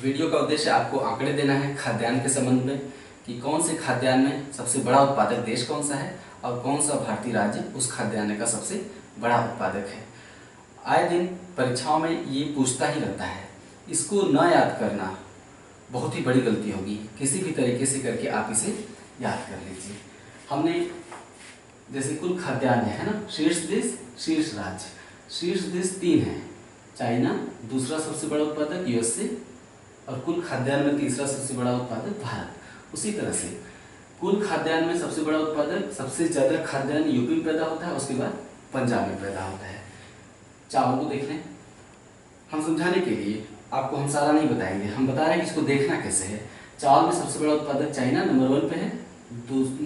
Video का उद्देश्य आपको आंकड़े देना है खाद्यान्न के संबंध में कि कौन से खाद्यान्न में सबसे बड़ा उत्पादक देश कौन सा है और कौन सा भारतीय राज्य उस खाद्यान्न का सबसे बड़ा उत्पादक है। आए दिन परीक्षाओं में ये पूछता ही रहता है। इसको न याद करना बहुत ही बड़ी गलती होगी। किसी भी तरीके से करके आप इसे याद कर लीजिए। हमने जैसे कुल खाद्यान्न है ना, शीर्ष देश शीर्ष राज्य। शीर्ष देश 3 हैं, चाइना दूसरा सबसे बड़ा उत्पादक यूएसए और कुल खाद्यान्न में तीसरा सबसे बड़ा उत्पादक भारत। उसी तरह से कुल खाद्यान्न में सबसे बड़ा उत्पादक, सबसे ज़्यादा खाद्यान्न यूपी में पैदा होता है, उसके बाद पंजाब में पैदा होता है। चावल को देख लें। हम समझाने के लिए आपको हम सारा नहीं बताएंगे, हम बता रहे हैं कि इसको देखना कैसे है। चावल में सबसे बड़ा उत्पादक चाइना नंबर 1 पे है,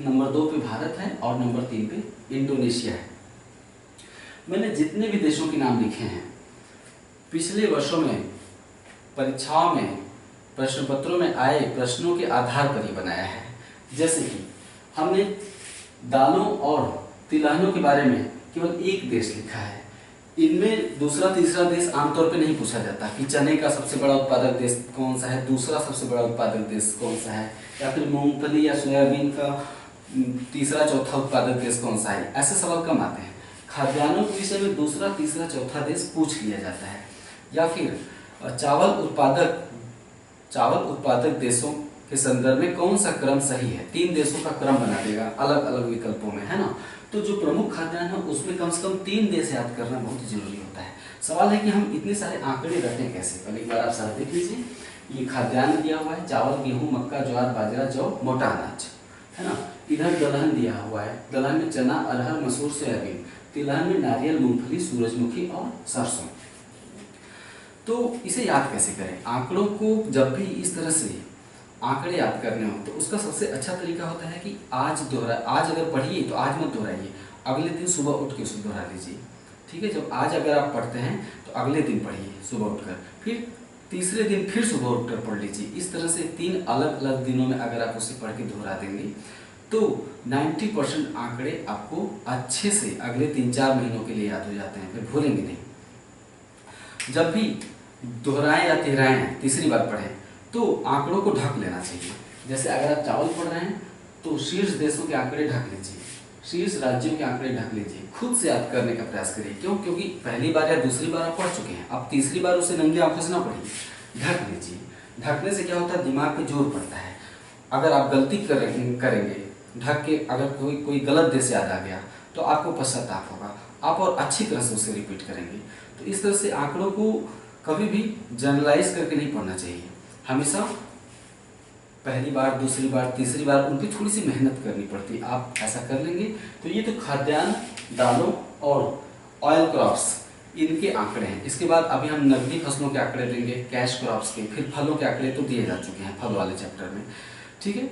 नंबर 2 पे भारत है और नंबर 3 पे इंडोनेशिया है। मैंने जितने भी देशों के नाम लिखे हैं पिछले वर्षों में परीक्षाओं में प्रश्न पत्रों में आए प्रश्नों के आधार पर ही बनाया है। जैसे कि हमने दालों और तिलहनों के बारे में केवल एक देश लिखा है। इनमें दूसरा तीसरा देश आमतौर पे नहीं पूछा जाता कि चने का सबसे बड़ा उत्पादक देश कौन सा है, दूसरा सबसे बड़ा उत्पादक देश कौन सा है, या फिर मूंगफली या सोयाबीन का तीसरा चौथा उत्पादक देश कौन सा है। ऐसे सवाल कम आते हैं। खाद्यान्नों के विषय में दूसरा तीसरा चौथा देश पूछ लिया जाता है। या फिर चावल उत्पादक देशों के संदर्भ में कौन सा क्रम सही है, 3 देशों का क्रम बना देगा अलग अलग विकल्पों में, है ना। तो जो प्रमुख खाद्यान्न है उसमें कम से कम 3 देश याद करना बहुत जरूरी होता है। सवाल है कि हम इतने सारे आंकड़े रखें कैसे। पहले एक बार आप सारा देख लीजिए। ये खाद्यान्न दिया हुआ है, चावल गेहूं मक्का ज्वार बाजरा जौ मोटा अनाज, है ना। इधर दलहन दिया हुआ है, दलहन में चना अरहर मसूर सोयाबीन, तिलहन में नारियल मूंगफली सूरजमुखी और सरसों। तो इसे याद कैसे करें। आंकड़ों को जब भी इस तरह से आंकड़े याद करने हो तो उसका सबसे अच्छा तरीका होता है कि आज अगर पढ़िए तो आज मत दोहराइए, अगले दिन सुबह उठ के उसे दोहरा लीजिए। ठीक है, जब आज अगर आप पढ़ते हैं तो अगले दिन पढ़िए सुबह उठकर, फिर तीसरे दिन फिर सुबह उठकर पढ़ लीजिए। इस तरह से 3 अलग अलग दिनों में अगर आप उसे पढ़ के दोहरा देंगे तो 90% आंकड़े आपको अच्छे से अगले 3-4 महीनों के लिए याद हो जाते हैं, फिर भूलेंगे नहीं। जब भी दोहराएं या तिहराएं तीसरी बार पढ़ें तो आंकड़ों को ढक लेना चाहिए। जैसे अगर आप चावल पढ़ रहे हैं तो शीर्ष देशों के आंकड़े ढक लीजिए, शीर्ष राज्यों के आंकड़े ढक लीजिए। खुद से याद करने का प्रयास करिए। क्यों? क्योंकि पहली बार या दूसरी बार आप पढ़ चुके हैं, अब तीसरी बार उसे नंगे आंखों से ना पढ़िए, ढक लीजिए। ढकने से क्या होता है, दिमाग पे जोर पड़ता है। अगर आप गलती करेंगे ढक के, अगर कोई गलत देश याद आ गया तो आपको पश्चाताप होगा, आप और अच्छी तरह से उसे रिपीट करेंगे। तो इस तरह से आंकड़ों को कभी भी जनरलाइज करके नहीं पढ़ना चाहिए। हमेशा पहली बार दूसरी बार तीसरी बार उनकी थोड़ी सी मेहनत करनी पड़ती है। आप ऐसा कर लेंगे तो ये तो खाद्यान्न, दालों और ऑयल क्रॉप्स इनके आंकड़े हैं। इसके बाद अभी हम नकदी फसलों के आंकड़े लेंगे, कैश क्रॉप्स के, फिर फलों के आंकड़े तो दिए जा चुके हैं फल वाले चैप्टर में। ठीक है,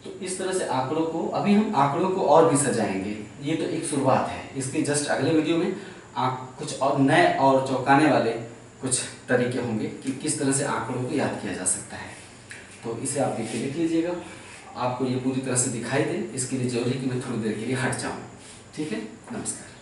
तो इस तरह से आंकड़ों को अभी हम आंकड़ों को और भी सजाएंगे। ये तो एक शुरुआत है। इसके जस्ट अगले वीडियो में कुछ और नए और चौंकाने वाले कुछ तरीके होंगे कि किस तरह से आंकड़ों को याद किया जा सकता है। तो इसे आप देख के लिख लीजिएगा। आपको ये पूरी तरह से दिखाई दे इसके लिए जरूरी है कि मैं थोड़ी देर के लिए हट जाऊँ। ठीक है, नमस्कार।